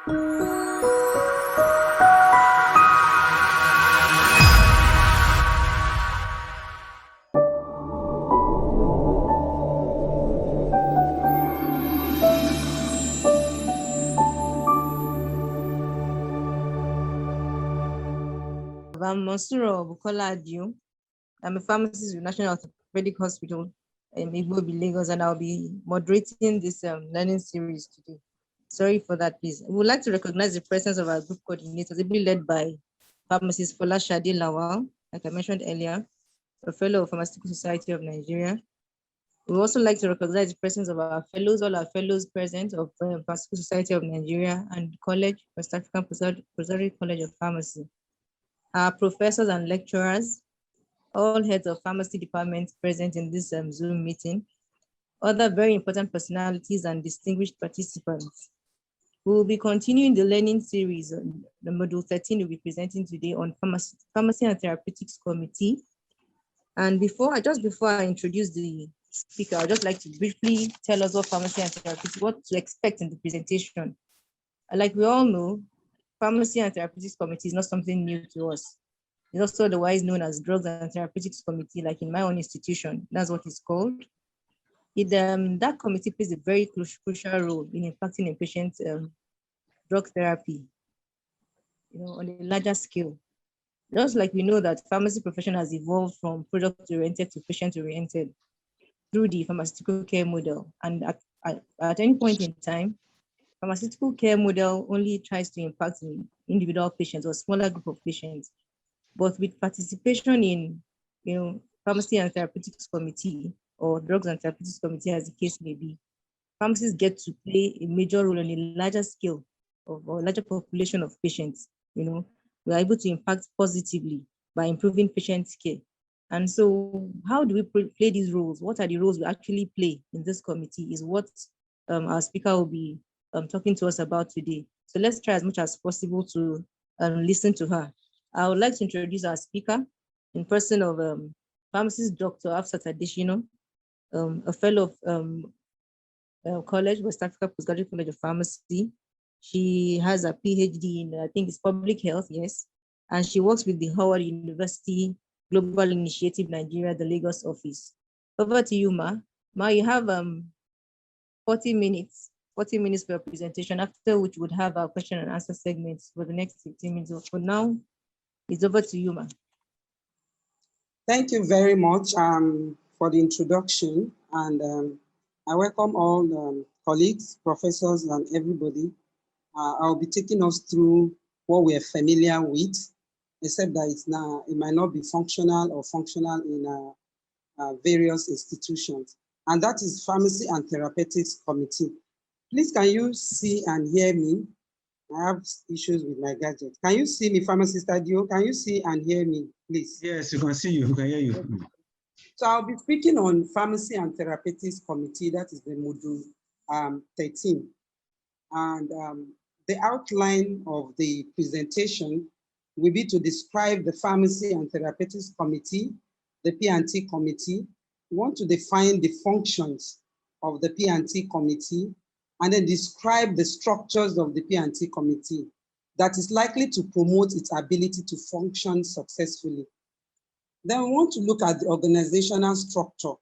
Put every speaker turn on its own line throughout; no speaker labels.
I'm Mansurah Bukola Adio. I'm a pharmacist with National Orthopedic Hospital in Igbobi, Lagos, and I'll be moderating this learning series today. Sorry for that, please. We would like to recognize the presence of our group coordinators, ably led by pharmacist Folashade Lawal, like I mentioned earlier, a fellow of Pharmaceutical Society of Nigeria. We would also like to recognize the presence of our fellows, all our fellows present of Pharmaceutical Society of Nigeria and College, West African Postgraduate College of Pharmacy. Our professors and lecturers, all heads of pharmacy departments present in this Zoom meeting, other very important personalities and distinguished participants. We will be continuing the learning series. The module 13 will be presenting today on Pharmacy and Therapeutics Committee. And just before I introduce the speaker, I'd just like to briefly tell us what Pharmacy and Therapeutics, what to expect in the presentation. Like we all know, Pharmacy and Therapeutics Committee is not something new to us. It's also otherwise known as Drugs and Therapeutics Committee, like in my own institution. That's what it's called. That committee plays a very crucial role in impacting a patient's drug therapy, on a larger scale. Just like we know that pharmacy profession has evolved from product-oriented to patient-oriented through the pharmaceutical care model. And at any point in time, pharmaceutical care model only tries to impact the individual patients or smaller group of patients. But with participation in, Pharmacy and Therapeutics Committee or Drugs and Therapeutics Committee, as the case may be, pharmacists get to play a major role on a larger scale of a larger population of patients. We are able to impact positively by improving patient care. And so how do we play these roles? What are the roles we actually play in this committee is what our speaker will be talking to us about today. So let's try as much as possible to listen to her. I would like to introduce our speaker in person of pharmacist Dr. Afusat Adesina, a fellow of College, West Africa Postgraduate College of Pharmacy. She has a PhD in, I think it's public health, yes. And she works with the Howard University Global Initiative Nigeria, the Lagos office. Over to you, Ma. Ma, you have 40 minutes for your presentation, after which we would have our question and answer segments for the next 15 minutes. So for now, it's over to you, Ma.
Thank you very much for the introduction. And I welcome all colleagues, professors, and everybody. I'll be taking us through what we're familiar with, except that it might not be functional or functional in various institutions. And that is Pharmacy and Therapeutics Committee. Please, can you see and hear me? I have issues with my gadget. Can you see me, Pharmacist Adio? Can you see and hear me, please?
Yes, you can see you. We can hear you.
Okay. So I'll be speaking on Pharmacy and Therapeutics Committee. That is the module 13. And the outline of the presentation will be to describe the Pharmacy and Therapeutics Committee, the P&T Committee. We want to define the functions of the P&T Committee, and then describe the structures of the P&T Committee that is likely to promote its ability to function successfully. Then we want to look at the organizational structure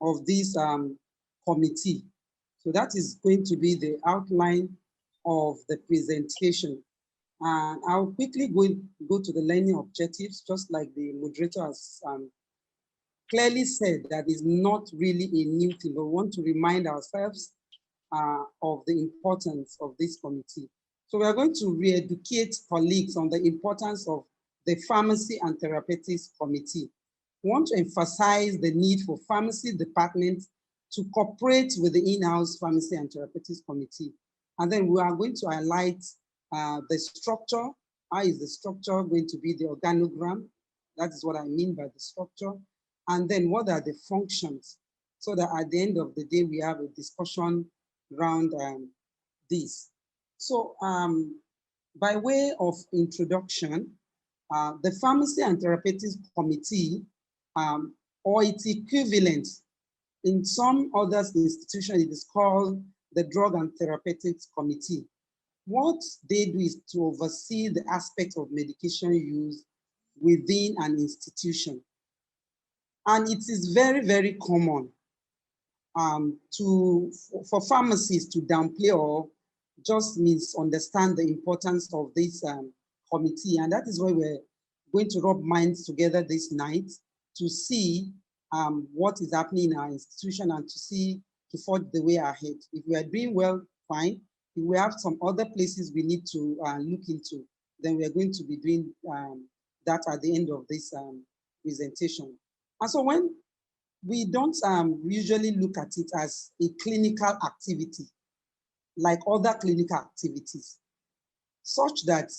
of this committee. So that is going to be the outline of the presentation. And I'll quickly go to the learning objectives, just like the moderator has clearly said, that is not really a new thing, but we want to remind ourselves of the importance of this committee. So we are going to re-educate colleagues on the importance of the Pharmacy and Therapeutics Committee. We want to emphasize the need for pharmacy departments to cooperate with the in-house Pharmacy and Therapeutics Committee. And then we are going to highlight the structure. How is the structure going to be? The organogram. That is what I mean by the structure. And then what are the functions? So that at the end of the day, we have a discussion around this. So by way of introduction, the Pharmacy and Therapeutics Committee, or its equivalent in some other institutions, it is called the Drug and Therapeutics Committee. what they do is to oversee the aspect of medication use within an institution. And it is very, very common for pharmacists to downplay or just misunderstand the importance of this committee. And that is why we're going to rub minds together this night to see what is happening in our institution and to forge the way ahead. If we are doing well, fine. If we have some other places we need to look into, then we are going to be doing that at the end of this presentation. And so when we don't usually look at it as a clinical activity, like other clinical activities, such that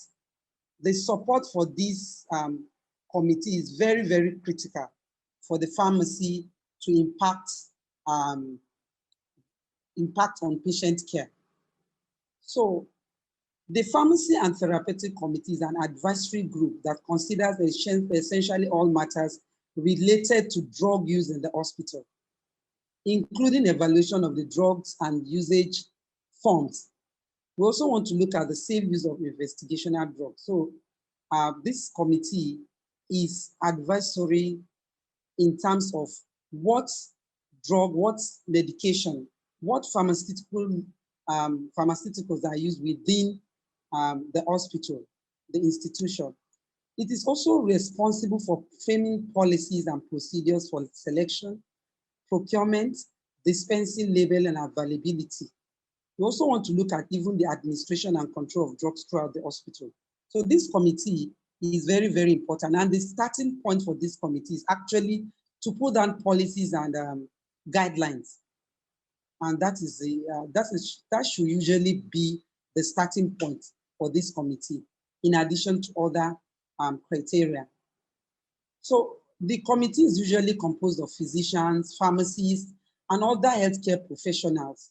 the support for this committee is very, very critical for the pharmacy to impact on patient care. So the Pharmacy and Therapeutic Committee is an advisory group that considers essentially all matters related to drug use in the hospital, including evaluation of the drugs and usage forms. We also want to look at the safe use of investigational drugs. So this committee is advisory in terms of what drug, what medication, what pharmaceuticals are used within the hospital, the institution. It is also responsible for framing policies and procedures for selection, procurement, dispensing, label, and availability. We also want to look at even the administration and control of drugs throughout the hospital. So this committee is very, very important. And the starting point for this committee is actually to put down policies and guidelines. And that should usually be the starting point for this committee, in addition to other criteria. So the committee is usually composed of physicians, pharmacists, and other healthcare professionals.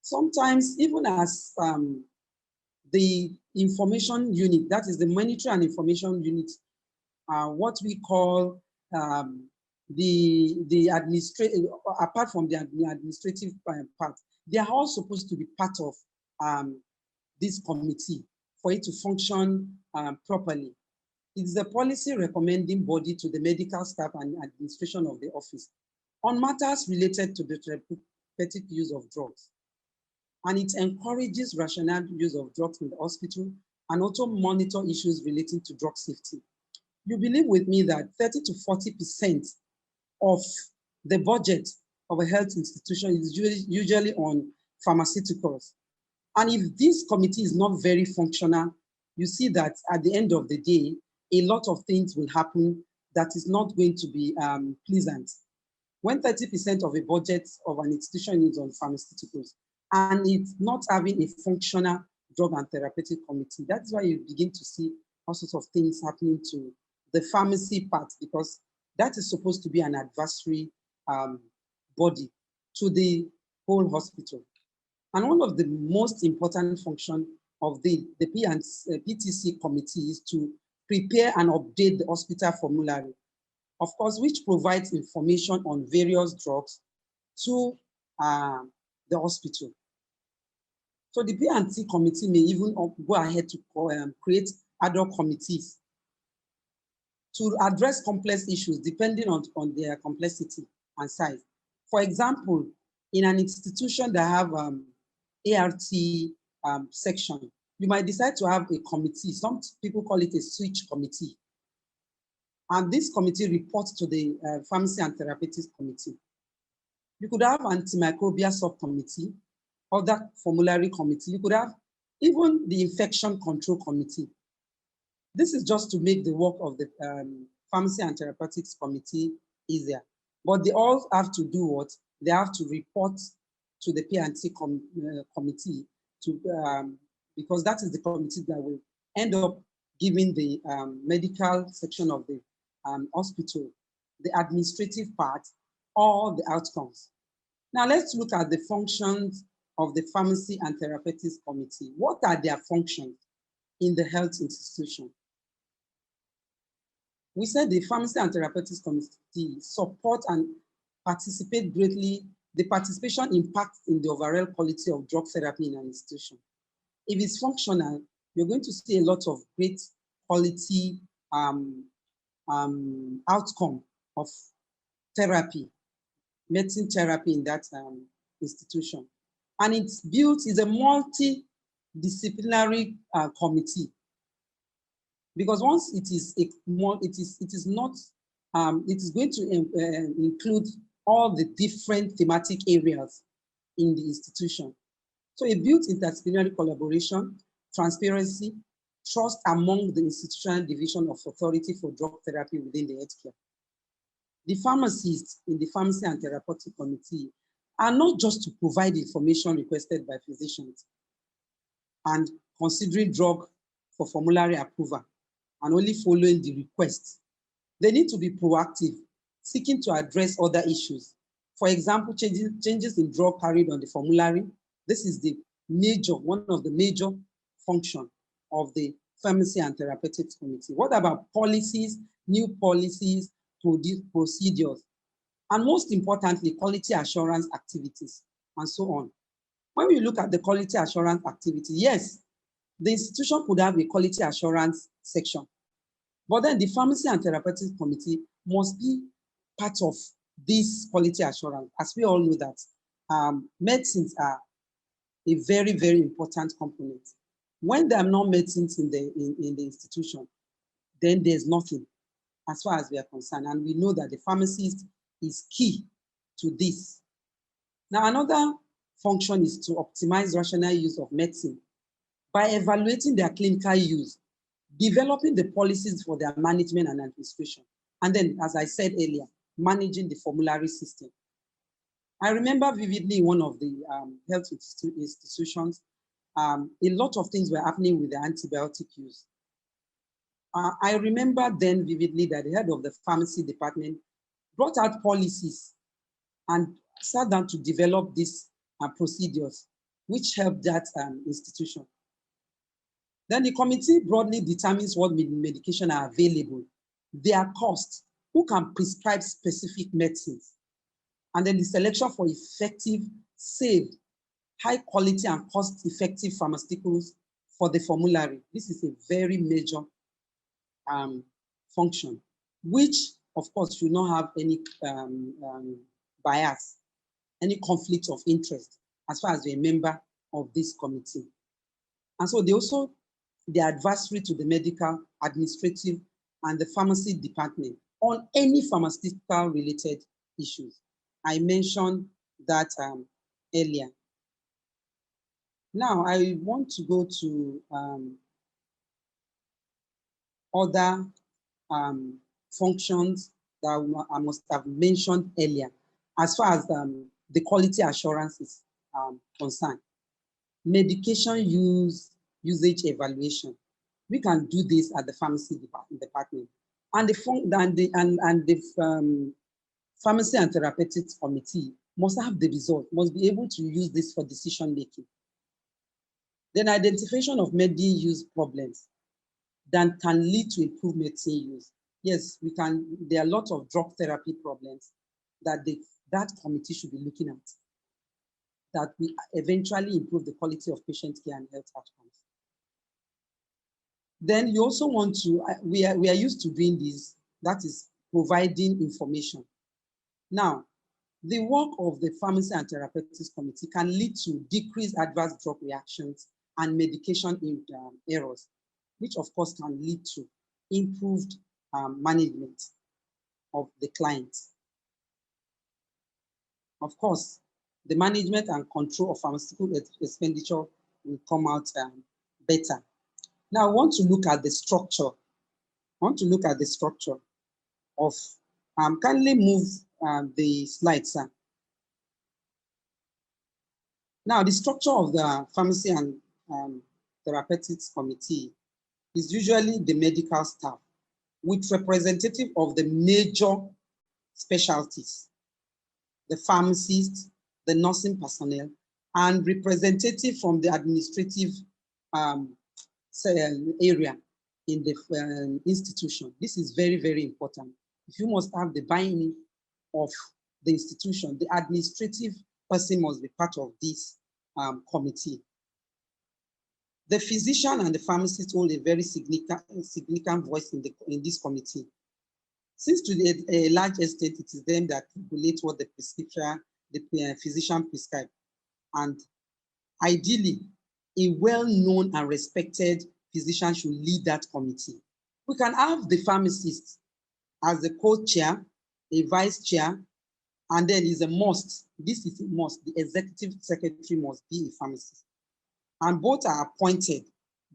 Sometimes even as the information unit, that is the monitoring and information unit, what we call the administrative, apart from the administrative part, they are all supposed to be part of this committee for it to function properly. It's the policy recommending body to the medical staff and administration of the office on matters related to the therapeutic use of drugs. And it encourages rational use of drugs in the hospital and also monitor issues relating to drug safety. You believe with me that 30 to 40% of the budget of a health institution is usually on pharmaceuticals. And if this committee is not very functional, you see that at the end of the day, a lot of things will happen that is not going to be pleasant. When 30% of a budget of an institution is on pharmaceuticals, and it's not having a functional drug and therapeutic committee, that's why you begin to see all sorts of things happening to the pharmacy part, because that is supposed to be an advisory body to the whole hospital. And one of the most important functions of the PTC committee is to prepare and update the hospital formulary, of course, which provides information on various drugs to the hospital. So the P&T committee may even go ahead to create ad hoc committees to address complex issues depending on their complexity and size. For example, in an institution that have ART section, you might decide to have a committee. Some people call it a switch committee. And this committee reports to the Pharmacy and Therapeutics Committee. You could have antimicrobial subcommittee, other formulary committee. You could have even the infection control committee. This is just to make the work of the Pharmacy and Therapeutics Committee easier. But they all have to do what? They have to report to the P&T committee because that is the committee that will end up giving the medical section of the hospital, the administrative part, or the outcomes. Now let's look at the functions of the Pharmacy and Therapeutics Committee. What are their functions in the health institution? We said the Pharmacy and Therapeutics Committee support and participate greatly. The participation impacts in the overall quality of drug therapy in an institution. if it's functional, you're going to see a lot of great quality outcome of therapy, medicine therapy in that institution. And it's built, is a multidisciplinary committee. Because once it is it is going to include all the different thematic areas in the institution. So it builds interdisciplinary collaboration, transparency, trust among the institutional division of authority for drug therapy within the healthcare. The pharmacists in the Pharmacy and Therapeutic Committee are not just to provide information requested by physicians and considering drug for formulary approval and only following the request. They need to be proactive, seeking to address other issues. For example, changes in drug carried on the formulary. This is one of the major functions of the Pharmacy and Therapeutics Committee. What about policies, new policies, procedures, and most importantly, quality assurance activities, and so on. When we look at the quality assurance activity, yes, the institution could have a quality assurance section, but then the Pharmacy and Therapeutics Committee must be part of this quality assurance. As we all know that medicines are a very, very important component. When there are no medicines in the institution, then there's nothing as far as we are concerned. And we know that the pharmacist is key to this. Now, another function is to optimize rational use of medicine by evaluating their clinical use, developing the policies for their management and administration. And then, as I said earlier, managing the formulary system. I remember vividly in one of the health institutions, a lot of things were happening with the antibiotic use. I remember then vividly that the head of the pharmacy department brought out policies and sat down to develop these procedures, which helped that institution. Then the committee broadly determines what medication are available, their cost, who can prescribe specific medicines, and then the selection for effective, safe, high quality and cost-effective pharmaceuticals for the formulary. This is a very major function, which of course should not have any bias, any conflict of interest as far as you're a member of this committee. And so they also, they're advisory to the medical, administrative, and the pharmacy department on any pharmaceutical related issues. I mentioned that earlier. Now I want to go to other functions that I must have mentioned earlier, as far as the quality assurance is concerned. Medication usage evaluation. We can do this at the pharmacy department. And the Pharmacy and Therapeutics Committee must have the result, must be able to use this for decision making. Then identification of medicine use problems that can lead to improved medicine use. Yes, we can. There are a lot of drug therapy problems that that committee should be looking at, that we eventually improve the quality of patient care and health outcomes. Then you also want to, we are used to doing this, that is providing information. Now, the work of the Pharmacy and Therapeutics Committee can lead to decreased adverse drug reactions and medication errors, which of course can lead to improved management of the client. Of course, the management and control of pharmaceutical expenditure will come out better. Now I want to look at the structure. Of, kindly move the slides, sir. Now, the structure of the Pharmacy and Therapeutics Committee is usually the medical staff with representative of the major specialties, the pharmacists, the nursing personnel, and representative from the administrative area in the institution. This is very, very important. If you must have the buy-in of the institution, the administrative person must be part of this committee. The physician and the pharmacist hold a very significant voice in this committee. Since to a large extent, it is them that regulate what the physician prescribe. And ideally, a well-known and respected physician should lead that committee. We can have the pharmacist as the co-chair, a vice chair, and then is a must. This is a must. The executive secretary must be a pharmacist. And both are appointed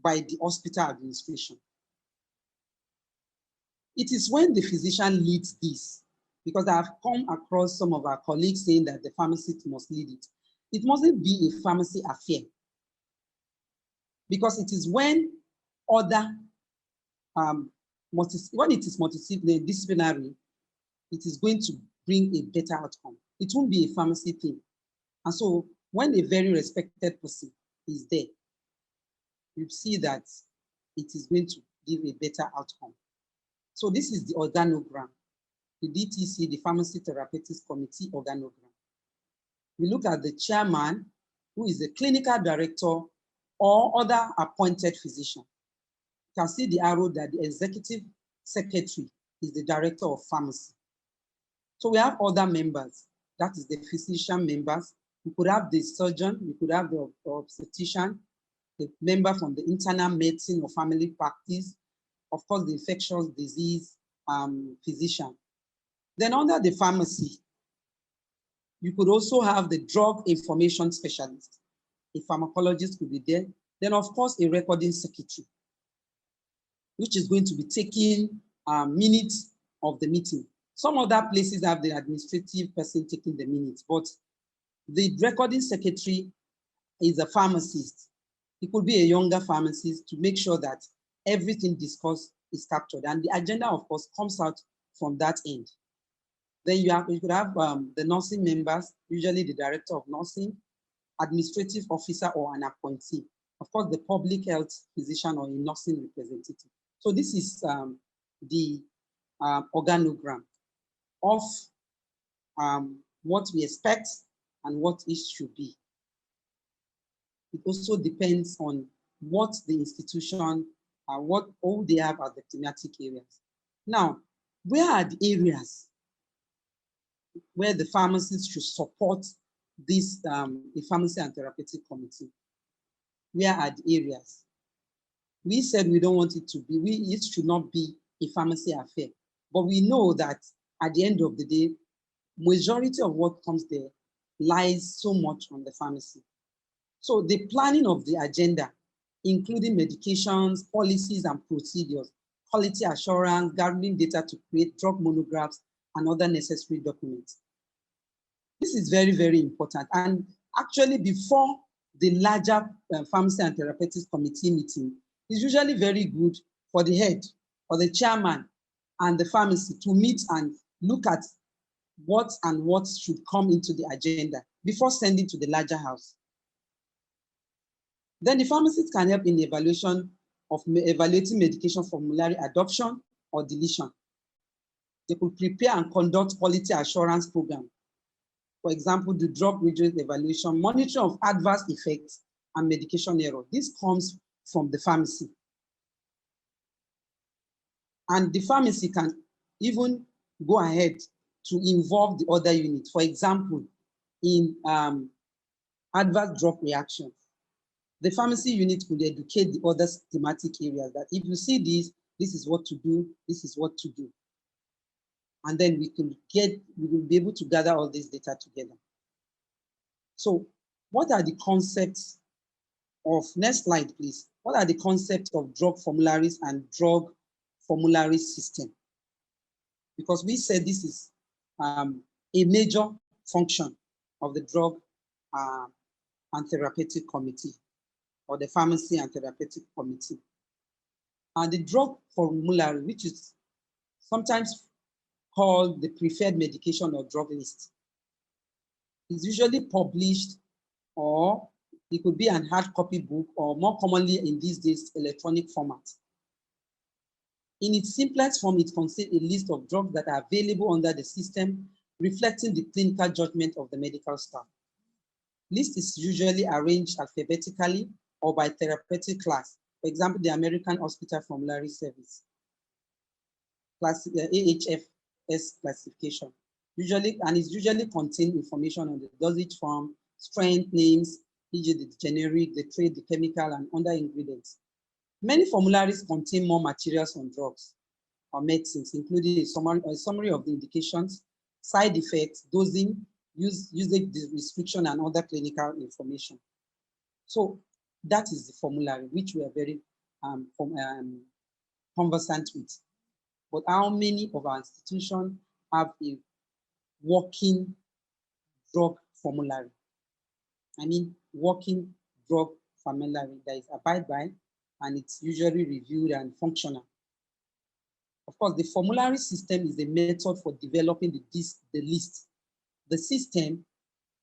by the hospital administration. It is when the physician leads this, because I've come across some of our colleagues saying that the pharmacist must lead it. It mustn't be a pharmacy affair, because it is when other, when it is multidisciplinary, it is going to bring a better outcome. It won't be a pharmacy thing. And so when a very respected person is there, you see that it is going to give a better outcome. So this is the organogram, the DTC, the Pharmacy Therapeutics Committee organogram. We look at the chairman, who is the clinical director or other appointed physician. You can see the arrow that the executive secretary is the director of pharmacy. So we have other members, that is the physician members. We could have the surgeon, we could have the obstetrician, the member from the internal medicine or family practice, of course, the infectious disease physician. Then under the pharmacy, you could also have the drug information specialist. A pharmacologist could be there. Then, of course, a recording secretary, which is going to be taking minutes of the meeting. Some other places have the administrative person taking the minutes, but the recording secretary is a pharmacist. It could be a younger pharmacist to make sure that everything discussed is captured. And the agenda, of course, comes out from that end. Then you could have the nursing members, usually the director of nursing, administrative officer or an appointee. Of course, the public health physician or a nursing representative. So this is the organogram of what we expect and what it should be. It also depends on what the institution, what all they have at the thematic areas. Now, where are the areas where the pharmacists should support this, the Pharmacy and Therapeutic Committee? Where are the areas? We said we don't want it to be, it should not be a pharmacy affair, but we know that at the end of the day, majority of what comes there lies so much on the pharmacy. So the planning of the agenda, including medications, policies and procedures, quality assurance, gathering data to create drug monographs and other necessary documents. This is very, very important. And actually before the larger Pharmacy and Therapeutics Committee meeting, it's usually very good for the head or the chairman and the pharmacy to meet and look at what should come into the agenda before sending to the larger house. Then the pharmacist can help in the evaluation of evaluating medication formulary adoption or deletion. They could prepare and conduct quality assurance program. For example, the drug rigid evaluation, monitoring of adverse effects and medication error. This comes from the pharmacy. And the pharmacy can even go ahead to involve the other units. For example, in adverse drug reactions, the pharmacy unit could educate the other thematic areas that if you see this, this is what to do, this is what to do. And then we will be able to gather all this data together. So what are the concepts of, next slide, please. What are the concepts of drug formularies and drug formulary system? Because we said this is a major function of the Drug and Therapeutic Committee, or the Pharmacy and Therapeutic Committee. And the drug formulary, which is sometimes called the preferred medication or drug list, is usually published, or it could be an hard copy book, or more commonly in these days, electronic format. In its simplest form, it contains a list of drugs that are available under the system, reflecting the clinical judgment of the medical staff. List is usually arranged alphabetically or by therapeutic class. For example, the American Hospital Formulary Service, AHFS classification. Usually, and it's usually contain information on the dosage form, strength, names, e.g. the generic, the trade, the chemical, and other ingredients. Many formularies contain more materials on drugs or medicines, including a summary of the indications, side effects, dosing, usage restriction, and other clinical information. So that is the formulary, which we are very conversant with. But how many of our institutions have a working drug formulary? I mean, working drug formulary that is abided by, and it's usually reviewed and functional. Of course, the formulary system is the method for developing the list. The system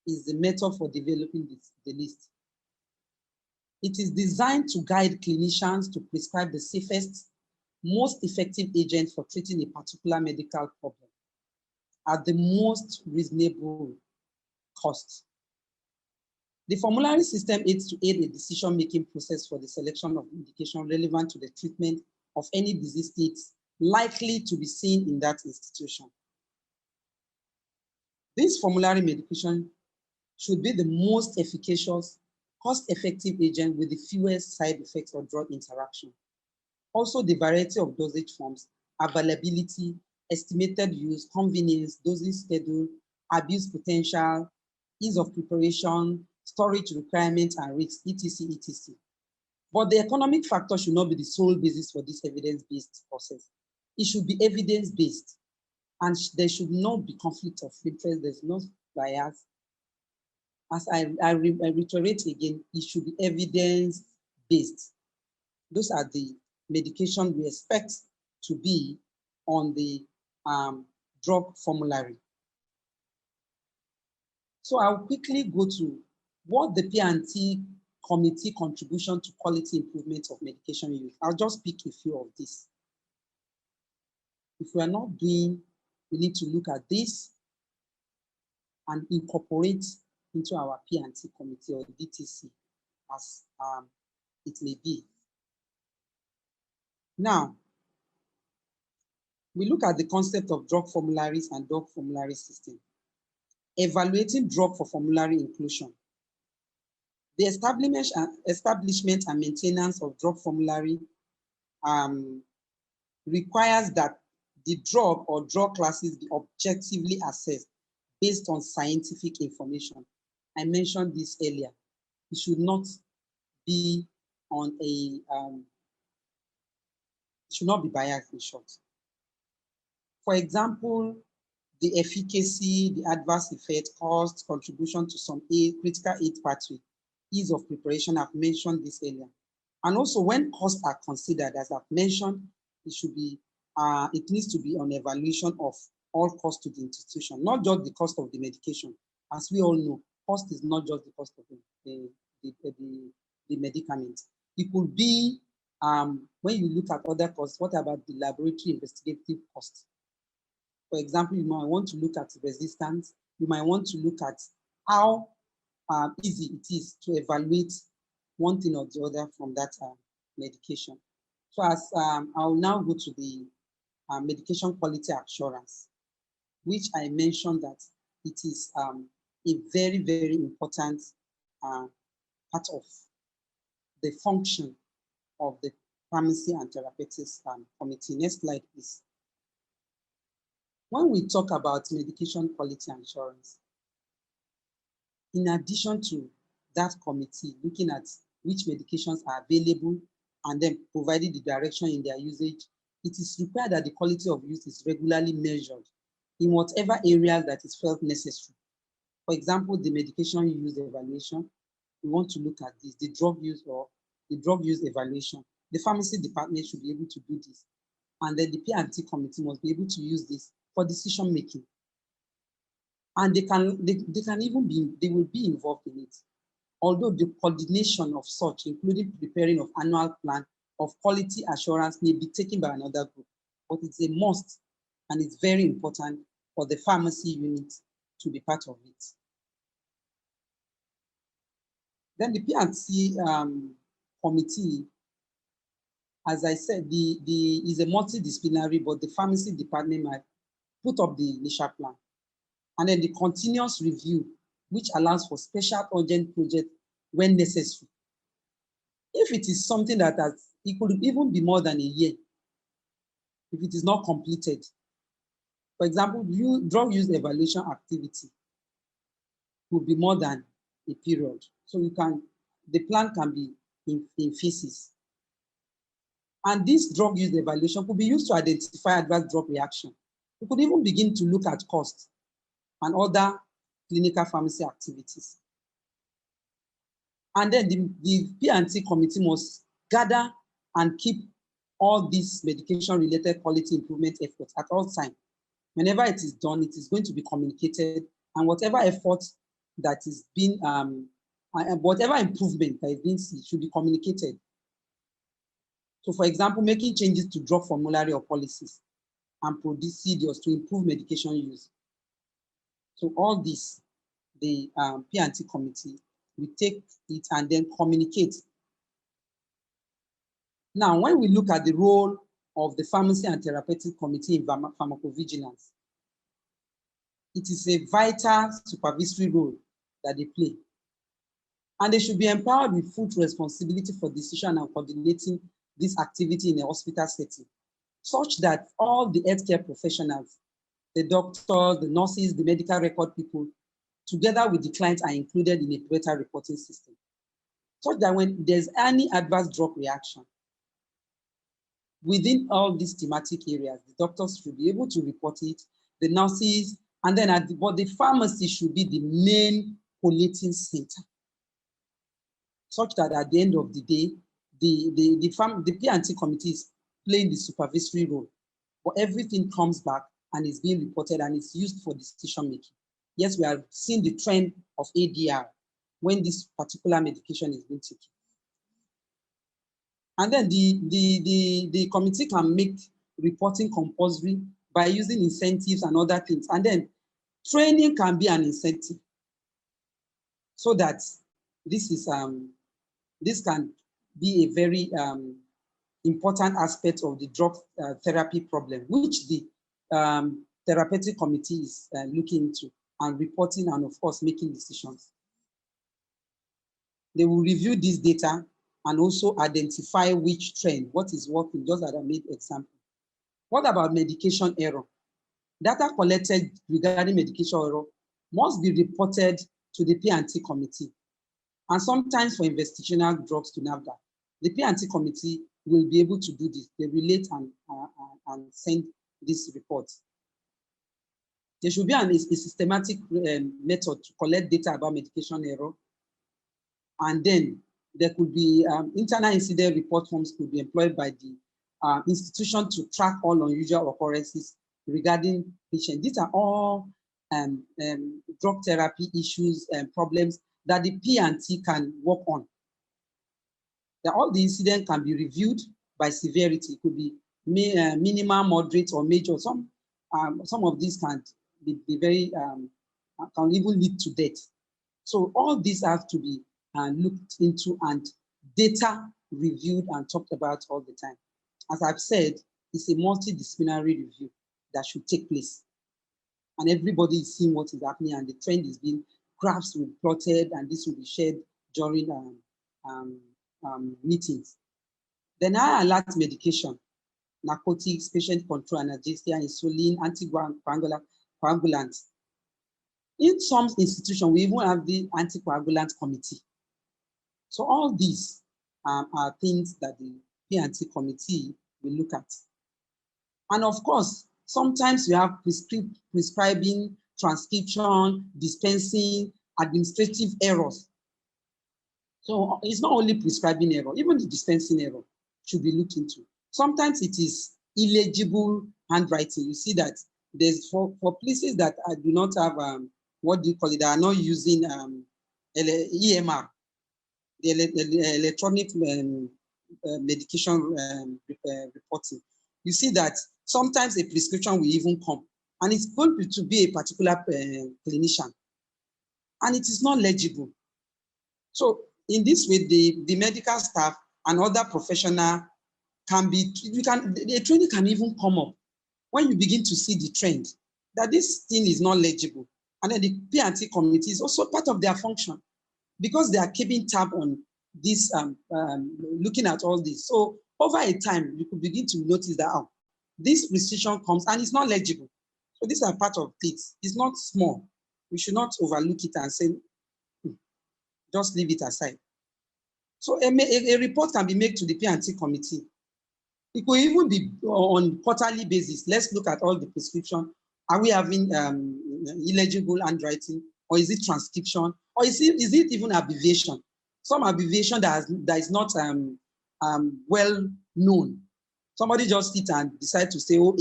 is the method for developing the list. It is designed to guide clinicians to prescribe the safest, most effective agent for treating a particular medical problem at the most reasonable cost. The formulary system aids to aid a decision-making process for the selection of indication relevant to the treatment of any disease states likely to be seen in that institution. This formulary medication should be the most efficacious, cost-effective agent with the fewest side effects or drug interaction. Also, the variety of dosage forms, availability, estimated use, convenience, dosing schedule, abuse potential, ease of preparation, storage requirements and risks, etc., etc. But the economic factor should not be the sole basis for this evidence-based process. It should be evidence-based, and there should not be conflict of interest. There's no bias. As I reiterate again, it should be evidence-based. Those are the medication we expect to be on the drug formulary. So I'll quickly go to what the P&T Committee contribution to quality improvement of medication use. I'll just pick a few of these. If we are not doing, we need to look at this and incorporate into our P&T Committee or DTC as it may be. Now, we look at the concept of drug formularies and drug formulary system. Evaluating drug for formulary inclusion. The establishment and maintenance of drug formulary requires that the drug or drug classes be objectively assessed based on scientific information. I mentioned this earlier. It should not be on a, it should not be biased in short. For example, the efficacy, the adverse effect, cost, contribution to some critical aid pathway, ease of preparation, I've mentioned this earlier. And also when costs are considered, as I've mentioned, it should be, it needs to be on evaluation of all costs to the institution, not just the cost of the medication. As we all know, cost is not just the cost of the medicament. It could be, when you look at other costs, what about the laboratory investigative costs? For example, you might want to look at resistance. You might want to look at how easy it is to evaluate one thing or the other from that medication. So as I will now go to the medication quality assurance, which I mentioned that it is a very, very important part of the function of the Pharmacy and Therapeutics Committee. Next slide, please. When we talk about medication quality assurance, in addition to that committee looking at which medications are available and then providing the direction in their usage, it is required that the quality of use is regularly measured in whatever areas that is felt necessary. For example, the medication use evaluation, we want to look at this, the drug use or the drug use evaluation. The pharmacy department should be able to do this. And then the P&T committee must be able to use this for decision making. And they will be involved in it. Although the coordination of such, including preparing of annual plan of quality assurance, may be taken by another group, but it's a must and it's very important for the pharmacy unit to be part of it. Then the P&T committee, as I said, is a multidisciplinary, but the pharmacy department might put up the initial plan. And then the continuous review, which allows for special urgent projects when necessary. If it is something that it could even be more than a year, if it is not completed. For example, drug use evaluation activity would be more than a period. So the plan can be in phases. And this drug use evaluation could be used to identify adverse drug reaction. We could even begin to look at cost and other clinical pharmacy activities. And then the P&T committee must gather and keep all these medication-related quality improvement efforts at all times. Whenever it is done, it is going to be communicated, and whatever effort that is being, whatever improvement that is being seen should be communicated. So, for example, making changes to drug formulary or policies and procedures to improve medication use. So all this, the P&T committee will take it and then communicate. Now, when we look at the role of the Pharmacy and Therapeutic Committee in pharmacovigilance, it is a vital supervisory role that they play. And they should be empowered with full responsibility for decision and coordinating this activity in a hospital setting, such that all the healthcare professionals, the doctors, the nurses, the medical record people, together with the clients, are included in a better reporting system, such that when there's any adverse drug reaction, within all these thematic areas, the doctors should be able to report it, the nurses, and then but the pharmacy should be the main collating center, such that at the end of the day, the P&T committee is playing the supervisory role, but everything comes back and is being reported and is used for decision making. Yes, we are seeing the trend of ADR when this particular medication is being taken. And then the committee can make reporting compulsory by using incentives and other things. And then training can be an incentive, so that this can be a very important aspect of the drug therapy problem, which the therapeutic committee is looking into and reporting, and of course making decisions. They will review this data and also identify which trend, what is working, just as I made example. What about medication error? Data collected regarding medication error must be reported to the P&T committee. And sometimes for investigational drugs to NAFDAC, the P&T committee will be able to do this. They relate and send these reports. There should be a systematic method to collect data about medication error. And then there could be internal incident report forms could be employed by the institution to track all unusual occurrences regarding patients. These are all drug therapy issues and problems that the P&T can work on. All the incidents can be reviewed by severity. It could be minimal, moderate, or major. Some of these can be very, can even lead to death. So all these have to be looked into and data reviewed and talked about all the time. As I've said, it's a multidisciplinary review that should take place. And everybody is seeing what is happening, and the trend is being, graphs will be plotted, and this will be shared during meetings. Then high alert medication, narcotics, patient control, analgesia, insulin, anticoagulants. In some institutions, we even have the anticoagulant committee. So all these are things that the P&T committee will look at. And of course, sometimes you have prescribing, transcription, dispensing, administrative errors. So it's not only prescribing error, even the dispensing error should be looked into. Sometimes it is illegible handwriting. You see that there's for places that do not have, what do you call it, they are not using EMR, the electronic medication reporting. You see that sometimes a prescription will even come, and it's going to be a particular clinician, and it is not legible. So in this way, the medical staff and other professional can be, the training can even come up when you begin to see the trend that this thing is not legible. And then the P&T committee is also part of their function because they are keeping tab on this, looking at all this. So over a time, you could begin to notice that, oh, this restriction comes and it's not legible. So these are part of it. It's not small. We should not overlook it and say, just leave it aside. So a report can be made to the P&T committee. It could even be on quarterly basis. Let's look at all the prescription. Are we having illegible handwriting, or is it transcription, or is it even abbreviation? Some abbreviation that is not well known. Somebody just sit and decide to say OA,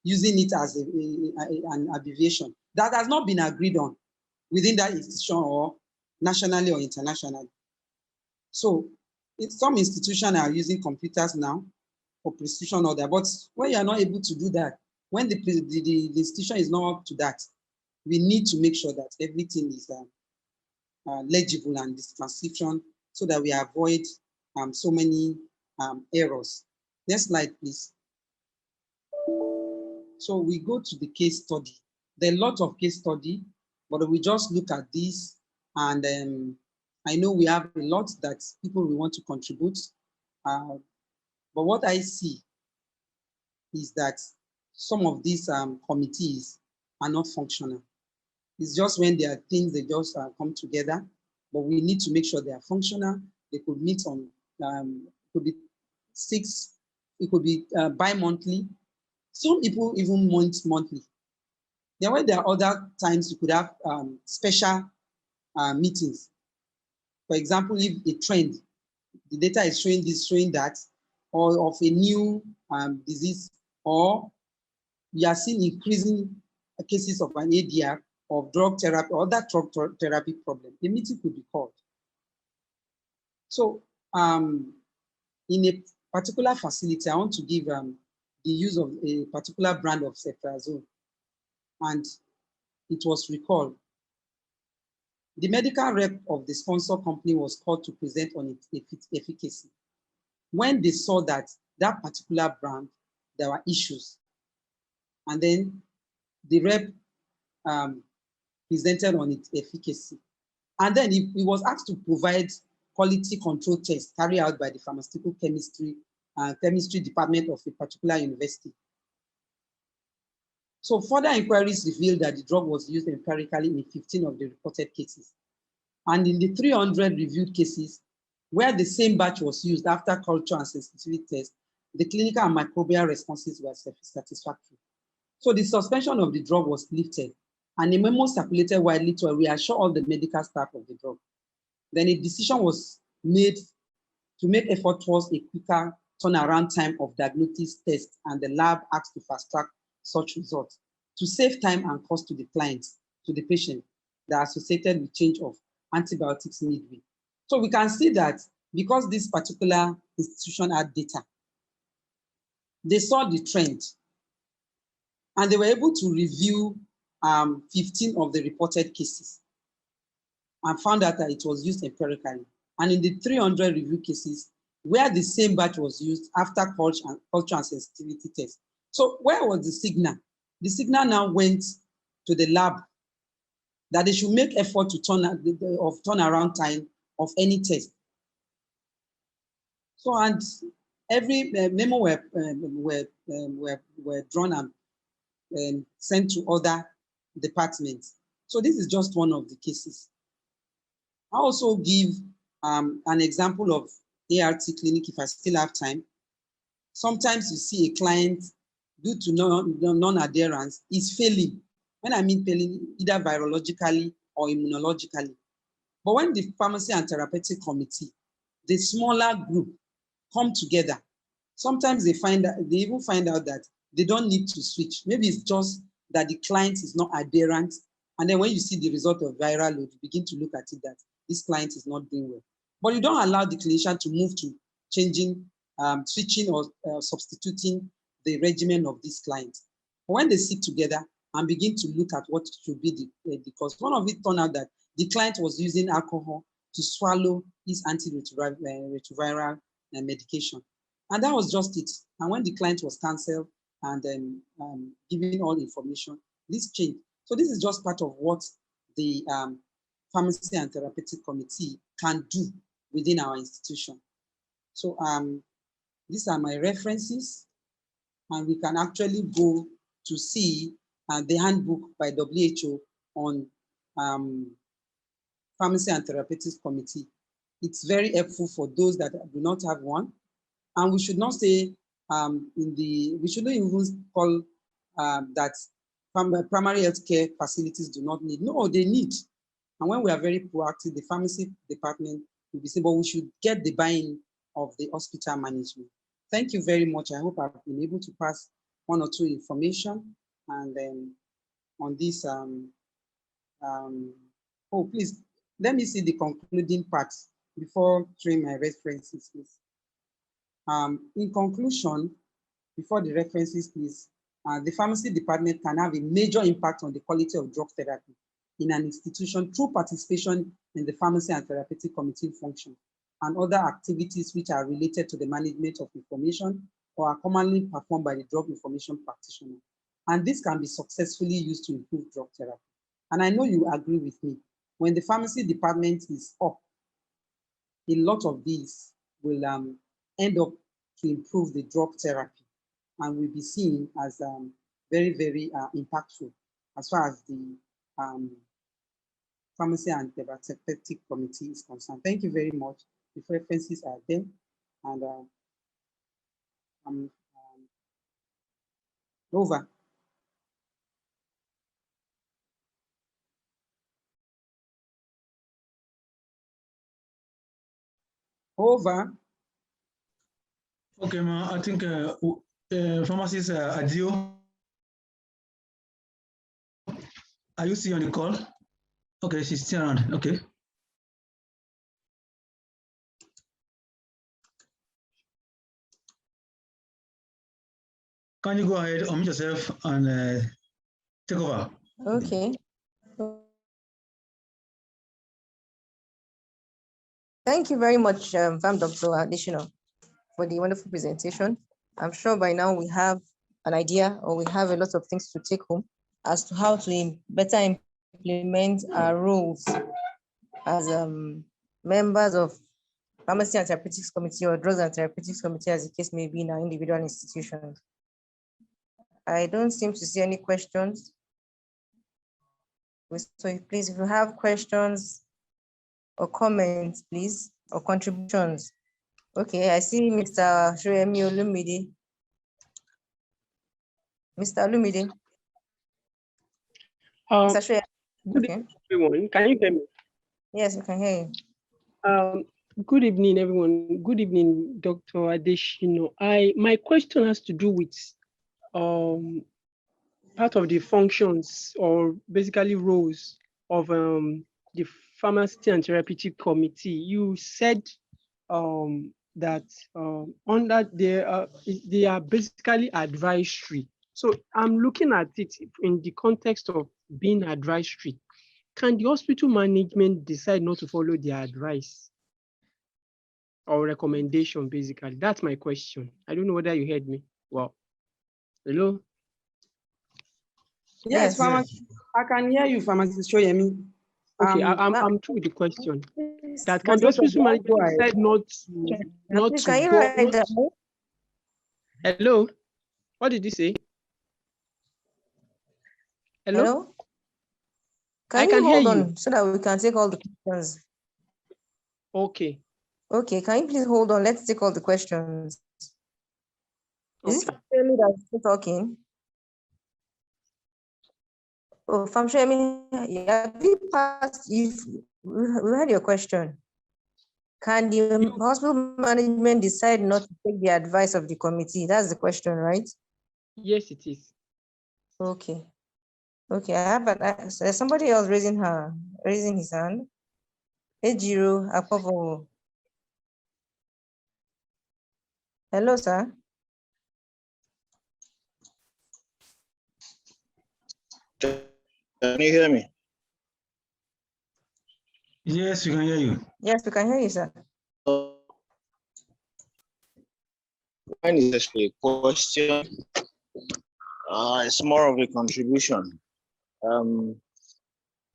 using it as an abbreviation that has not been agreed on within that institution or nationally or internationally. So some institutions are using computers now for prescription order, but when you are not able to do that, when the institution is not up to that, we need to make sure that everything is legible and this transcription so that we avoid so many errors. Next slide, please. So we go to the case study. There are a lot of case study, but we just look at this, and I know we have a lot that people will want to contribute, but what I see is that some of these committees are not functional. It's just when there are things they just come together, but we need to make sure they are functional. They could meet on, it could be it could be bi-monthly. Some people even monthly. Then when there are other times you could have special meetings. For example, if a trend, the data is showing this, showing that, or of a new disease, or we are seeing increasing cases of an ADR, of drug therapy, or that drug therapy problem, a meeting could be called. So in a particular facility, I want to give the use of a particular brand of ceftriaxone, and it was recalled. The medical rep of the sponsor company was called to present on its efficacy. When they saw that particular brand, there were issues, and then the rep presented on its efficacy. And then he was asked to provide quality control tests carried out by the pharmaceutical chemistry department of a particular university. So further inquiries revealed that the drug was used empirically in 15 of the reported cases. And in the 300 reviewed cases, where the same batch was used after culture and sensitivity tests, the clinical and microbial responses were satisfactory. So the suspension of the drug was lifted, and a memo circulated widely to reassure all the medical staff of the drug. Then a decision was made to make effort towards a quicker turnaround time of diagnosis tests, and the lab asked to fast-track such results to save time and cost to the client, to the patient, that are associated with change of antibiotics midway. So we can see that because this particular institution had data, they saw the trend, and they were able to review 15 of the reported cases and found out that it was used empirically. And in the 300 review cases, where the same batch was used after culture and sensitivity tests. So where was the signal? The signal now went to the lab that they should make effort to turnaround time of any test. So, and every memo were drawn and sent to other departments. So this is just one of the cases. I also give an example of ART clinic if I still have time. Sometimes you see a client, due to non-adherence, is failing. When I mean failing, either virologically or immunologically. But when the Pharmacy and Therapeutic Committee, the smaller group, come together, sometimes they even find out that they don't need to switch. Maybe it's just that the client is not adherent. And then when you see the result of viral load, you begin to look at it that this client is not doing well. But you don't allow the clinician to move to changing, switching or substituting the regimen of this client. But when they sit together and begin to look at what should be the cause, one of it turned out that the client was using alcohol to swallow his antiretroviral medication. And that was just it. And when the client was cancelled and then giving all information, this changed. So this is just part of what the Pharmacy and Therapeutic Committee can do within our institution. So these are my references, and we can actually go to see the handbook by WHO on Pharmacy and Therapeutics Committee. It's very helpful for those that do not have one. And we should not say we shouldn't even call that primary healthcare facilities do not need. No, they need. And when we are very proactive, the pharmacy department will be saying, but we should get the buy-in of the hospital management. Thank you very much. I hope I've been able to pass one or two information. And then on this, oh, please, let me see the concluding part before throwing my references, please. In conclusion, before the references, please, the pharmacy department can have a major impact on the quality of drug therapy in an institution through participation in the Pharmacy and Therapeutic Committee function and other activities which are related to the management of information or are commonly performed by the drug information practitioner. And this can be successfully used to improve drug therapy. And I know you agree with me. When the pharmacy department is up, a lot of these will end up to improve the drug therapy and will be seen as very, very impactful as far as the Pharmacy and Therapeutic Committee is concerned. Thank you very much. The references are there, and I'm over. Over.
Okay, ma. I think Pharmacist Adio. Are you still on the call? Okay, she's still around. Okay. Can you go ahead, unmute yourself and take over?
Okay. Thank you very much, Dr. Adesina, for the wonderful presentation. I'm sure by now we have an idea, or we have a lot of things to take home as to how to better implement our roles as members of Pharmacy and Therapeutics Committee or Drugs and Therapeutics Committee, as the case may be in our individual institutions. I don't seem to see any questions. So please, if you have questions or comments, please, or contributions. Okay, I see Mr. Shoyemi Olumide. Mr. Olumide. Mr. Shoyemi.
Good evening, everyone. Can you hear me?
Yes, we can hear you.
Good evening, everyone. Good evening, Dr. Adesina. My question has to do with part of the functions or basically roles of the Pharmacy and Therapeutic Committee. You said that under they are basically advisory. So I'm looking at it in the context of being advisory. Can the hospital management decide not to follow their advice or recommendation, basically? That's my question. I don't know whether you heard me. Well, hello?
Yes, Pharmacist. I can hear you, Pharmacist Shoyemi.
Okay, I'm through with the question. That can the hospital management decide not to
can you
go?
write that?
Hello? What did you say? Hello?
Hello? Can you hold on so that we can take all the questions?
Okay.
Okay, can you please hold on? Let's take all the questions. Is
Okay.
it Femi that's still talking? Oh, Famshemi, we had your question. Can the hospital management decide not to take the advice of the committee? That's the question, right?
Yes, it is.
Okay. Okay, I have somebody else raising his hand. Ejiro Apovo. Hello, sir.
Can you hear me?
Yes, we can hear you.
Yes, we can hear you, sir.
Mine is actually a question. It's more of a contribution.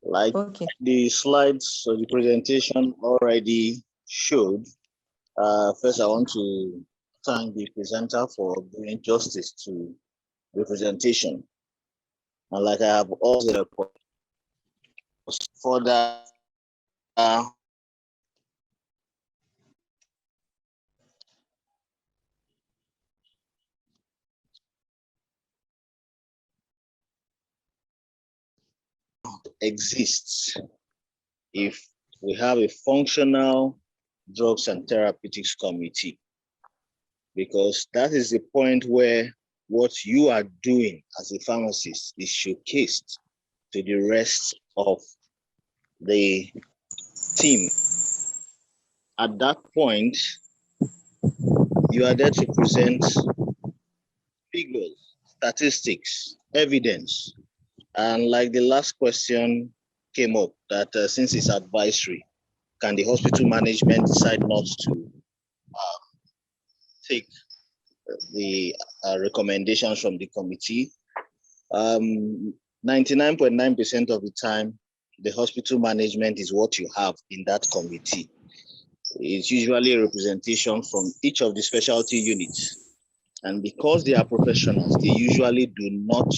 Like
Okay.
the slides of the presentation already showed, first I want to thank the presenter for doing justice to the presentation. And like I have also for that, exists if we have a functional drugs and therapeutics committee, because that is the point where what you are doing as a pharmacist is showcased to the rest of the team. At that point, you are there to present figures, statistics, evidence. And like the last question came up, that since it's advisory, can the hospital management decide not to take the recommendations from the committee? 99.9% of the time, the hospital management is what you have in that committee. It's usually a representation from each of the specialty units. And because they are professionals, they usually do not,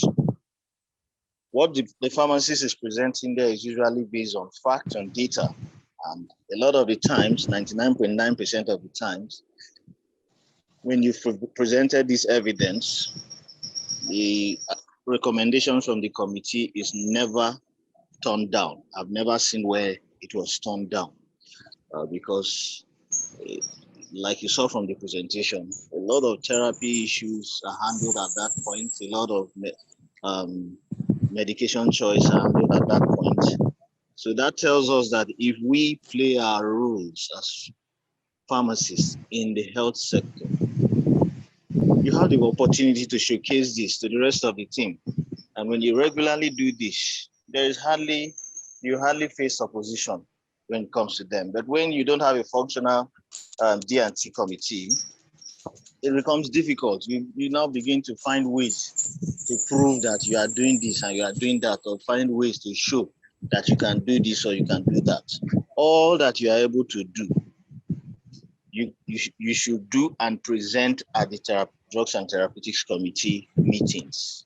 what the pharmacist is presenting there is usually based on fact and data. And a lot of the times, 99.9% of the times, when you've presented this evidence, the recommendation from the committee is never turned down. I've never seen where it was turned down because like you saw from the presentation, a lot of therapy issues are handled at that point. A lot of medication choice are handled at that point. So that tells us that if we play our roles as pharmacists in the health sector, you have the opportunity to showcase this to the rest of the team. And when you regularly do this, you hardly face opposition when it comes to them. But when you don't have a functional D&T committee, it becomes difficult. You now begin to find ways to prove that you are doing this and you are doing that, or find ways to show that you can do this or you can do that. All that you are able to do, you should do and present at the Drugs and Therapeutics Committee meetings.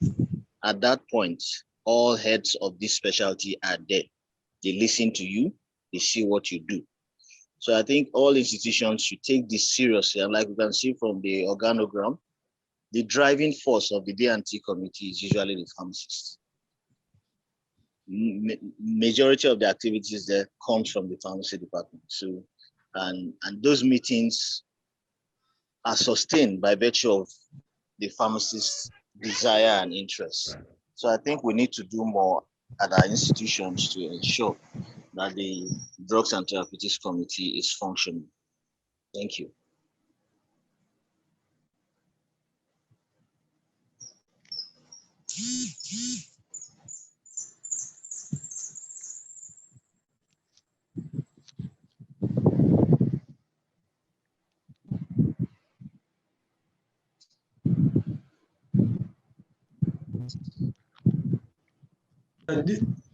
At that point, all heads of this specialty are there. They listen to you, they see what you do. So I think all institutions should take this seriously. And like we can see from the organogram, the driving force of the D&T committee is usually the pharmacists. Majority of the activities there comes from the pharmacy department. So, and those meetings are sustained by virtue of the pharmacist's desire and interest. So I think we need to do more at our institutions to ensure that the Drugs and Therapeutics Committee is functioning. Thank you.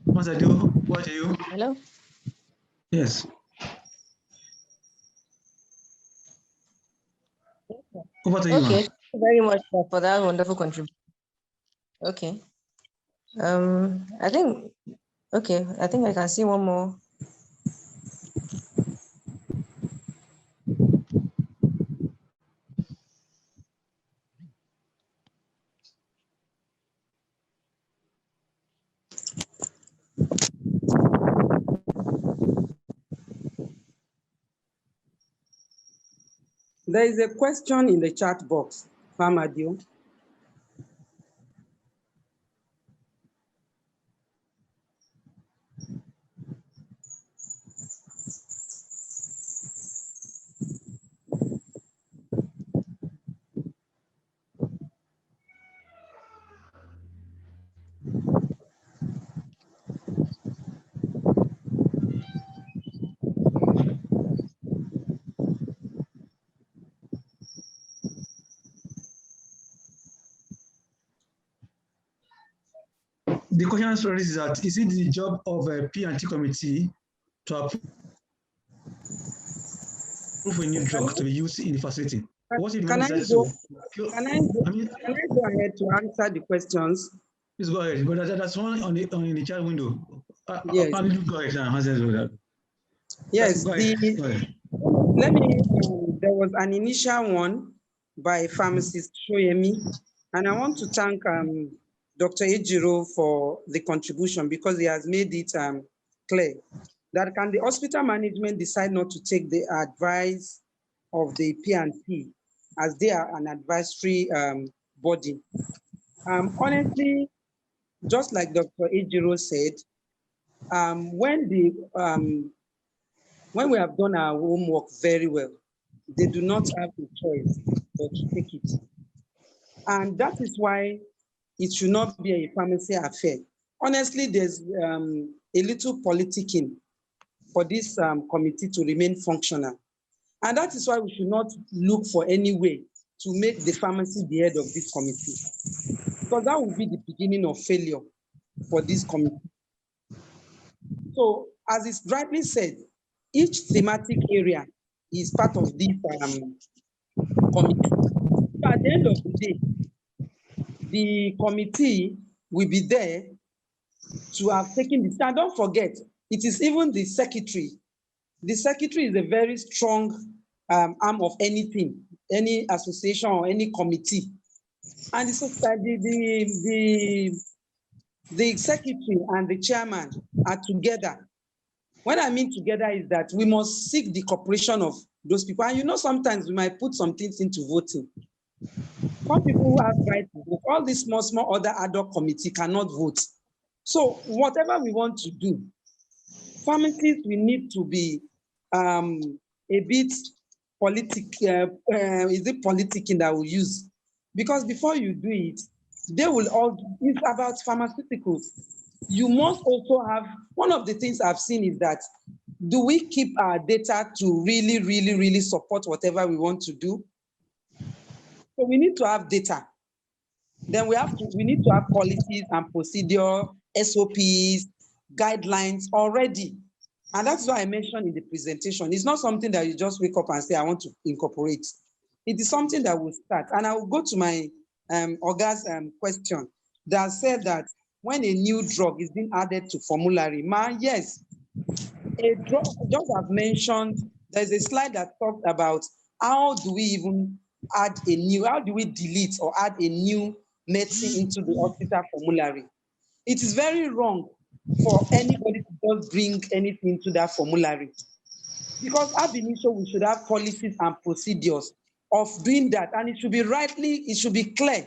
What I do? What are you?
Hello?
Yes. Over to you.
Okay, thank you very much for that wonderful contribution. Okay. I think I can see one more.
There is a question in the chat box, Pharm.D.
the question is that, is it the job of a P&T committee to approve a new drug to be used in the facility? What if
Can I go ahead to answer the questions?
Please go ahead. But that's one on the chat window.
Yes.
Go ahead and answer that.
Yes.
Go ahead.
Let me. There was an initial one by pharmacist Shoyemi, and I want to thank Dr. Ejiro for the contribution, because he has made it clear that can the hospital management decide not to take the advice of the P&T, as they are an advisory body. Honestly, just like Dr. Ejiro said, when we have done our homework very well, they do not have a choice but to take it. And that is why it should not be a pharmacy affair. Honestly, there's a little politicking for this committee to remain functional. And that is why we should not look for any way to make the pharmacy the head of this committee, because that will be the beginning of failure for this committee. So, as is rightly said, each thematic area is part of this committee. So at the end of the day, the committee will be there to have taken this. And don't forget, it is even the secretary. The secretary is a very strong arm of anything, any association or any committee. And the secretary and the chairman are together. What I mean together is that we must seek the cooperation of those people. And you know, sometimes we might put some things into voting. Some people who have right to vote, all these small other ad hoc committee cannot vote. So whatever we want to do, pharmacists, we need to be a bit is it politicking that we use? Because before you do it, they will all, it's about pharmaceuticals. You must also have, one of the things I've seen is that, do we keep our data to really support whatever we want to do? So we need to have data. Then we need to have policies and procedure, SOPs, guidelines already. And that's why I mentioned in the presentation. It's not something that you just wake up and say, I want to incorporate. It is something that will start. And I will go to my Oga's question that said that when a new drug is being added to formulary, yes, a drug, just as mentioned, there's a slide that talked about how do we even how do we delete or add a new medicine into the hospital formulary? It is very wrong for anybody to just bring anything to that formulary. Because ab initio, we should have policies and procedures of doing that. And it should be it should be clear.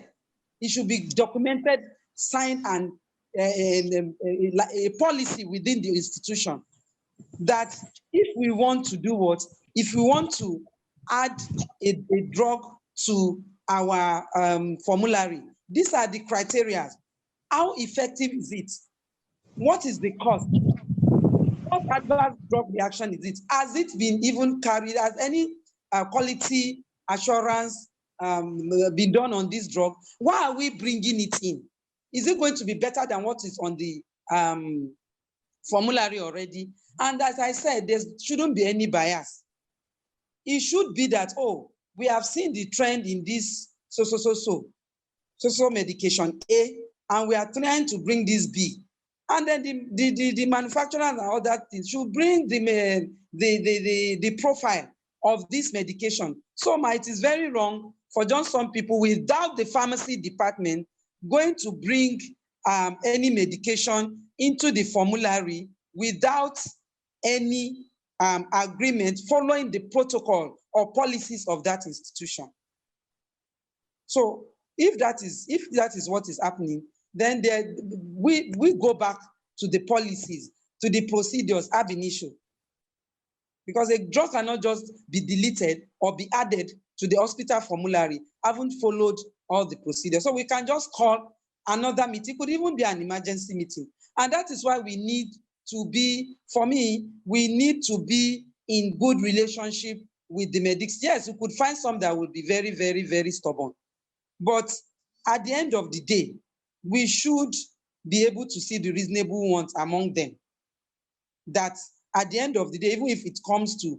It should be documented, signed, and a policy within the institution that if we want to do what? If we want to add a drug to our formulary, these are the criteria. How effective is it? What is the cost? What adverse drug reaction is it? Has it been even carried? Has any quality assurance been done on this drug? Why are we bringing it in? Is it going to be better than what is on the formulary already? And as I said, there shouldn't be any bias. It should be that, oh, we have seen the trend in this so medication A, and we are trying to bring this B. And then the manufacturer and all that things should bring the profile of this medication. So it is very wrong for just some people without the pharmacy department going to bring any medication into the formulary without any agreement following the protocol or policies of that institution. So if that is what is happening, then we go back to the policies, to the procedures ab initio. Because a drug cannot just be deleted or be added to the hospital formulary, haven't followed all the procedures. So we can just call another meeting, it could even be an emergency meeting. And that is why we need to be, for me, we need to be in good relationship with the medics. Yes, we could find some that would be very stubborn. But at the end of the day, we should be able to see the reasonable ones among them. That at the end of the day, even if it comes to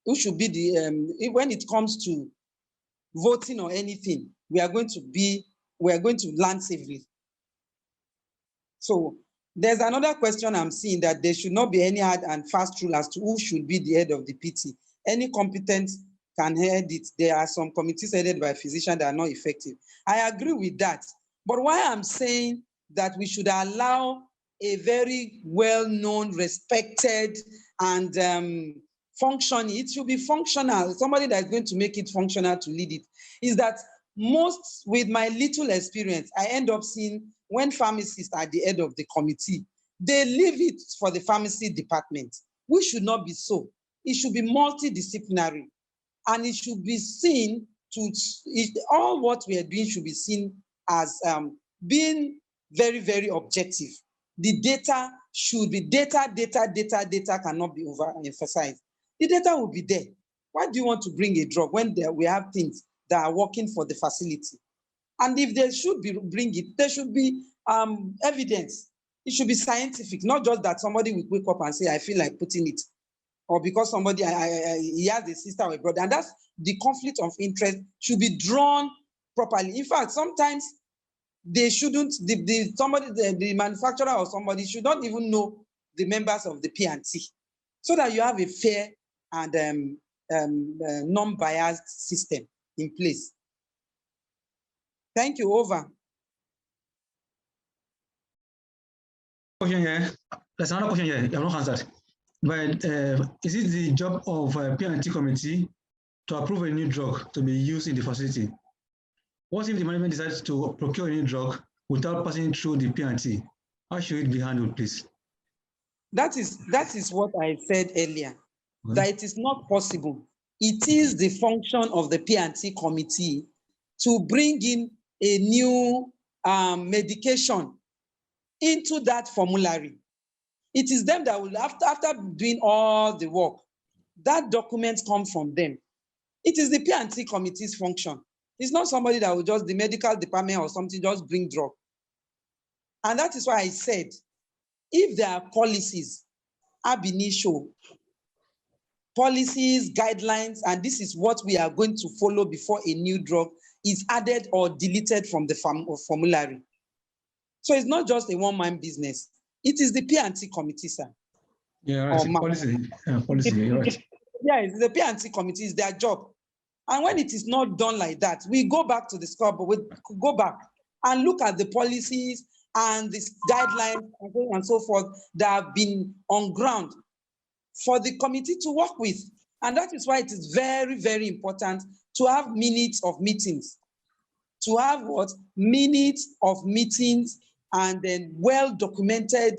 who should be the when it comes to voting or anything, we are going to land safely. So there's another question I'm seeing, that there should not be any hard and fast rule as to who should be the head of the PT. Any competent can head it. There are some committees headed by physicians that are not effective. I agree with that. But why I'm saying that we should allow a very well-known, respected, and functioning, it should be functional, somebody that's going to make it functional to lead it, is that most, with my little experience, I end up seeing when pharmacists are the head of the committee, they leave it for the pharmacy department. We should not be so. It should be multidisciplinary, and it should be seen to, all what we are doing should be seen as being very, very objective. The data should be data cannot be overemphasized. The data will be there. Why do you want to bring a drug when we have things that are working for the facility? And if they should bring it, there should be evidence. It should be scientific, not just that somebody will wake up and say, I feel like putting it, or because somebody, he has a sister or a brother. And that's the conflict of interest should be drawn properly. In fact, sometimes they shouldn't, the manufacturer or somebody should not even know the members of the P&T, so that you have a fair and non-biased system in place. Thank you. Over.
Question here. There's another question here. You have not answered. But is it the job of P&T committee to approve a new drug to be used in the facility? What if the management decides to procure a new drug without passing through the P&T? How should it be handled, please?
That is what I said earlier, that it is not possible. It is the function of the P&T committee to bring in a new medication into that formulary. It is them that will, after doing all the work, that document comes from them. It is the P&T committee's function. It's not somebody that will just, the medical department or something, just bring drug. And that is why I said, if there are policies, ab initio, policies, guidelines, and this is what we are going to follow before a new drug is added or deleted from the formulary. So it's not just a one-man business. It is the P&T committee, sir.
Yeah, right. Policy, you're right.
Yeah, it's the P&T committee, is their job. And when it is not done like that, we go back to the scoreboard, we go back and look at the policies and the guidelines and so forth that have been on ground for the committee to work with. And that is why it is very, very important to have minutes of meetings. To have what? Minutes of meetings, and then well-documented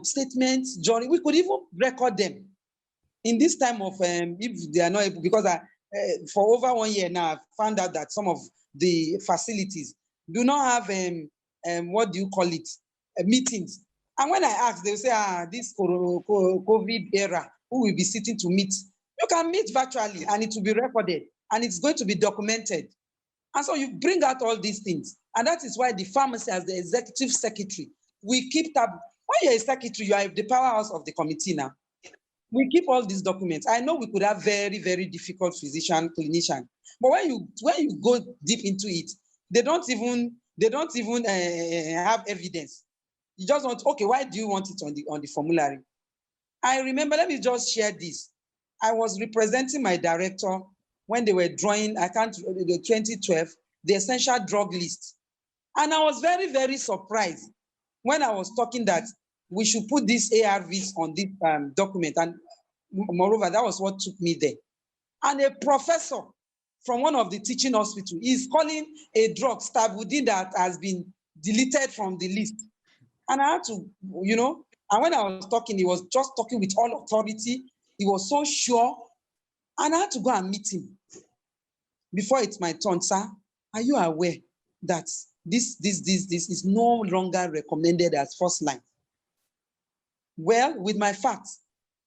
statements. Johnny, we could even record them. In this time of, if they are not able, because for over 1 year now, I've found out that some of the facilities do not have, what do you call it, meetings. And when I ask, they'll say, this COVID era, who will be sitting to meet? You can meet virtually and it will be recorded and it's going to be documented. And so you bring out all these things. And that is why the pharmacy, as the executive secretary, we keep tab. When you're a secretary, you are the powerhouse of the committee now. We keep all these documents. I know we could have very, very difficult clinician, but when you go deep into it, they don't even have evidence. You just want, okay, why do you want it on the formulary? I remember, let me just share this. I was representing my director when they were drawing, the 2012, the essential drug list. And I was very, very surprised when I was talking that we should put these ARVs on this document. And moreover, that was what took me there. And a professor from one of the teaching hospitals is calling a drug, Stavudin, that has been deleted from the list. And I had to, and when I was talking, he was just talking with all authority. He was so sure. And I had to go and meet him. Before it's my turn, sir, are you aware that this is no longer recommended as first line? Well, with my facts,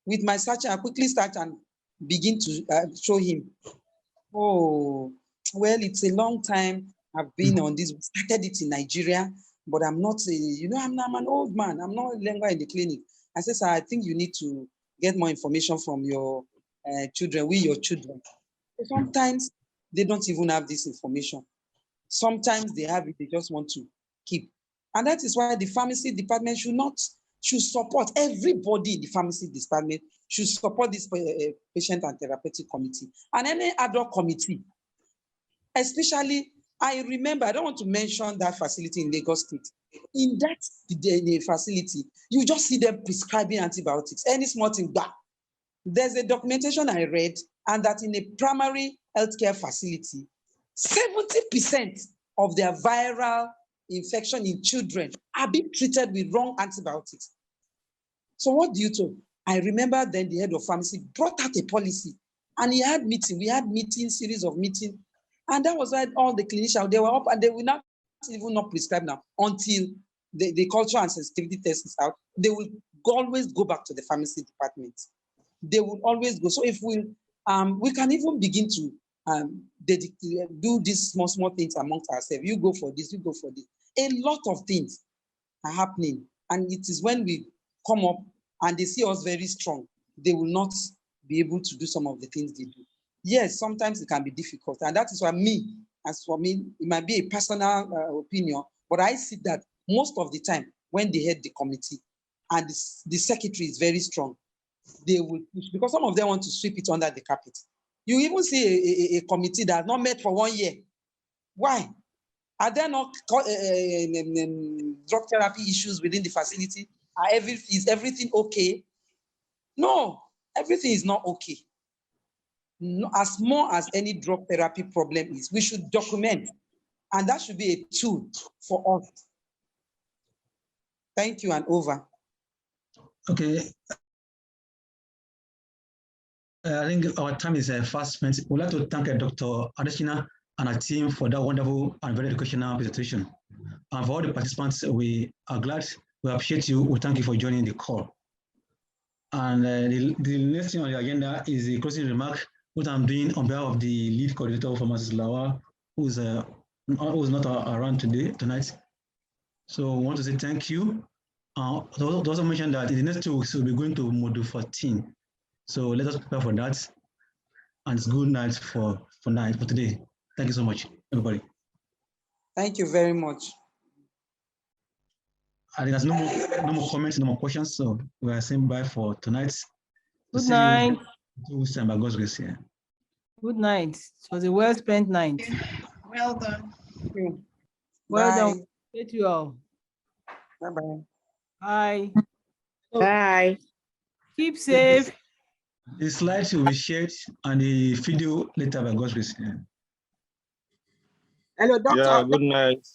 with my search, I quickly start and begin to show him. Oh, well, it's a long time. I've been on this, we started it in Nigeria, but I'm not, I'm an old man. I'm not longer in the clinic. I said, sir, I think you need to get more information from your children, your children. Sometimes they don't even have this information. Sometimes they have it, they just want to keep. And that is why the pharmacy department should support everybody in the pharmacy department, should support this patient and therapeutic committee and any other committee. Especially, I remember, I don't want to mention that facility in Lagos State. In that facility, you just see them prescribing antibiotics, any small thing, bah. There's a documentation I read, and that in a primary healthcare facility, 70% of their viral infection in children are being treated with wrong antibiotics. So what do you do? I remember then the head of pharmacy brought out a policy, and he had meeting. We had meetings, series of meetings, and that was why all the clinicians, they were up, and they will not even not prescribe now until the cultural and sensitivity test is out. They will always go back to the pharmacy department. They will always go. So if we can even begin to do these small things amongst ourselves. You go for this, you go for this. A lot of things are happening, and it is when we come up and they see us very strong, they will not be able to do some of the things they do. Yes, sometimes it can be difficult, and that is why as for me, it might be a personal opinion, but I see that most of the time when they head the committee and the secretary is very strong, they will push, because some of them want to sweep it under the carpet. You even see a committee that has not met for 1 year. Why? Are there not drug therapy issues within the facility? Is everything okay? No, everything is not okay. No, as more as any drug therapy problem is, we should document, and that should be a tool for us. Thank you, and over.
Okay. I think our time is fast spent. We'd like to thank Dr. Adesina and our team for that wonderful and very educational presentation. And for all the participants, we are glad, we appreciate you, we thank you for joining the call. And the next thing on the agenda is the closing remark, what I'm doing on behalf of the lead coordinator of Pharmacist Lawa, who's not around tonight. So I want to say thank you. Also mention that in the next 2 weeks, we'll be going to Module 14. So let us prepare for that. And it's good night for today. Thank you so much, everybody.
Thank you very much.
I think there's no more comments, no more questions. So we are saying bye for tonight.
Good night.
2 weeks time by God's grace. Yeah.
Good night. It was a well-spent night.
Well done.
Thank you.
Well
Bye.
done. Thank you all.
Bye-bye.
Bye.
Bye.
Keep safe.
The slides will be shared and the video later by God's grace. Yeah.
Hello, doctor.
Yeah, good night.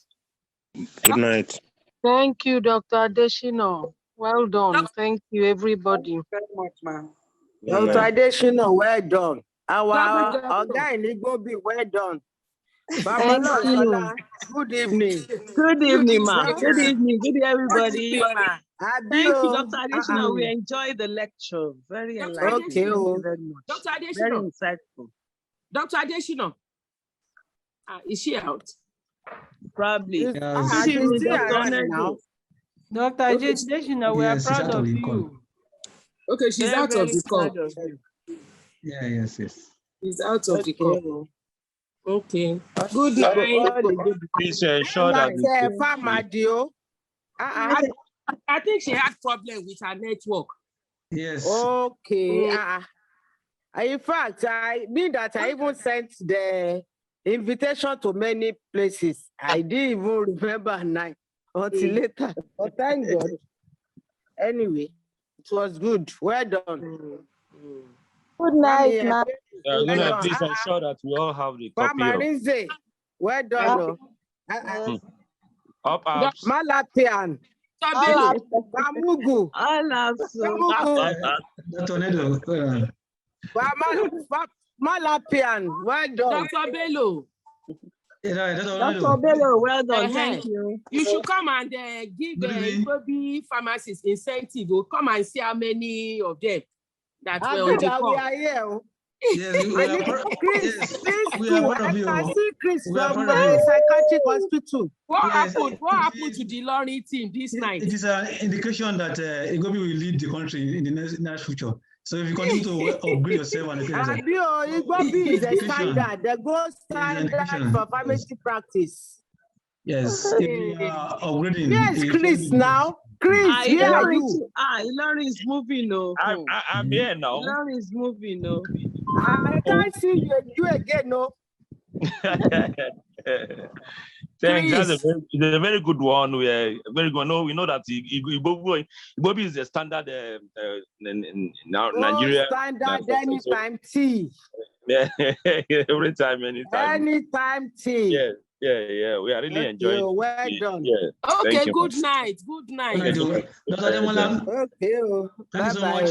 Good night.
Thank you, Dr. Adesina. Well done. Thank you, everybody.
Thank you very much, ma'am.
Dr. Adesina, well done. Our
Doctor.
guy in Igbobi, well done.
Thank you.
Good evening.
Good evening, ma. Good evening. Good evening, everybody. Thank you,
Adio.
Dr. Adesina. We enjoyed the lecture. Very enlightening.
Okay.
Thank you very much.
Dr. Adesina.
Very insightful.
Dr. Adesina. Is she out?
Probably.
She's
Good evening,
still
Dr.
around
Nedo.
now.
Dr. Adesina, we are
Yes, she's
proud
out
of
of the
you.
call.
Okay, she's out of the call.
Proud of you.
Yeah, yes.
She's out of the call. Okay.
Good night.
Please ensure that
Pharm.D.
I think she had problem with her network.
Yes.
Okay. In fact, I even sent the invitation to many places. I didn't even remember night until later. But thank God. Anyway, it was good. Well done.
Good night, ma'am.
good night. Please ensure that we all have the copy of
Pharmarinze. Well done.
Up.
Malapian. Kamugu.
Dr. Nedo.
Malapian. Well done.
Dr. Bello.
Dr. Bello, well done. Thank you.
You should come and give Igbobi pharmacists incentive. We'll come and see how many of them that were on the call.
We are here.
Yes, we are part of you.
Chris from psychiatric hospital.
What happened to the learning team this night?
It is an indication that Igbobi will lead the country in the next future. So if you continue to upgrade yourself and
Igbobi is a standard, the gold standard for pharmacy practice.
Yes, upgrading.
Yes, Chris now. Chris, where are you?
Ilori is moving, no.
I'm here now.
Ilori is moving, no.
I can't see you again, no.
Thanks. That's a very good one. We are very good. No, we know that Igbobi is the standard in Nigeria.
Standard anytime tea.
Yeah, every time, anytime.
Anytime tea.
Yeah. Yeah, we are really enjoying it.
Well done.
Yeah.
Okay, good night. Good night.
Dr. Ademola, thank you so much.